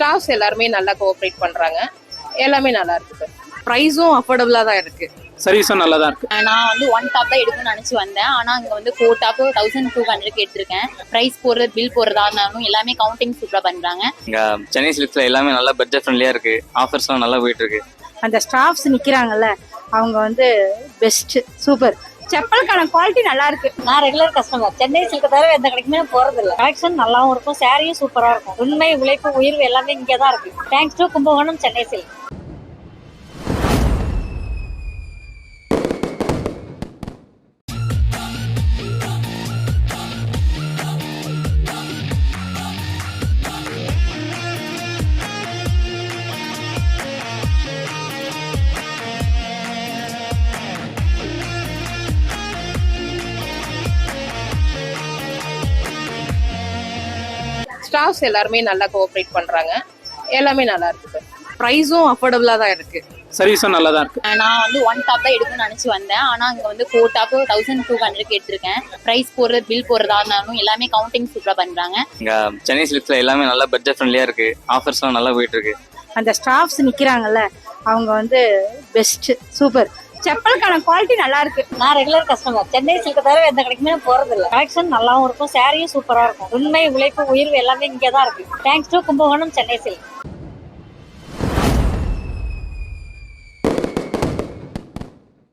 Staffs எல்லாருமே நல்லா cooperate பண்றாங்க. எல்லாமே நல்லா இருக்கு சார். ப்ரைஸும் அஃபோர்டபுளா தான் இருக்கு. சர்வீஸும் நல்லா தான் இருக்கு. நான் வந்து 1 டாப் தான் எடுக்கணும்னு நினச்சி வந்தேன். ஆனால் அங்கே வந்து 4 டாப் 1200 எடுத்திருக்கேன். ப்ரைஸ் போடுறது பில் போடுறதா இருந்தாலும் எல்லாமே கவுண்டிங் சூப்பராக பண்ணுறாங்க. இங்கே சென்னை சில்க்ஸில் எல்லாமே நல்லா பட்ஜெட் ஃப்ரெண்ட்லியாக இருக்குது. ஆஃபர்ஸ்லாம் நல்லா போயிட்டு இருக்கு. அந்த ஸ்டாஃப்ஸ் நிற்கிறாங்கல்ல, அவங்க வந்து பெஸ்ட், சூப்பர். செப்பலுக்கான குவாலிட்டி நல்லா இருக்கு. நான் ரெகுலர் கஸ்டமர். சென்னை சில்க் தவிர எந்த கடைக்குமே போறது இல்லை. கலெக்ஷன் நல்லாவும் இருக்கும், சாரியும் சூப்பரா இருக்கும். உண்மை, உழைப்பு, உயிர்வு எல்லாமே இங்கே தான் இருக்கு. Thanks to Kumbakonam Chennai silk. Staffs எல்லாருமே நல்லா கோஆப்ரேட் பண்றாங்க. எல்லாமே நல்லா இருக்கு சார். ப்ரைஸும் அஃபோர்டபுளா தான் இருக்கு. சர்வீஸும் நல்லா தான் இருக்கு. நான் வந்து 1 டாப் தான் எடுக்கணும்னு நினச்சி வந்தேன். ஆனால் அங்கே வந்து 4 டாப் 1200 எடுத்திருக்கேன். ப்ரைஸ் போடுறது பில் போடுறதா இருந்தாலும் எல்லாமே கவுண்டிங் சூப்பராக பண்ணுறாங்க. இங்கே சென்னை சில்க்ஸில் எல்லாமே நல்லா பட்ஜெட் ஃப்ரெண்ட்லியாக இருக்குது. ஆஃபர்ஸ்லாம் நல்லா போயிட்டு இருக்கு. அந்த ஸ்டாஃப்ஸ் நிற்கிறாங்கல்ல, அவங்க வந்து பெஸ்ட், சூப்பர். செப்பலுக்கான குவாலிட்டி நல்லா இருக்கு. நான் ரெகுலர் கஸ்டமர். சென்னை சில்க் தவிர எந்த கடைக்குமே போறது இல்லை. கலெக்ஷன் நல்லாவும் இருக்கும், சாரியும் சூப்பரா இருக்கும். உண்மை, உழைப்பு, உயிர்வு எல்லாமே இங்கே தான் இருக்கு. Thanks to Kumbakonam Chennai silk.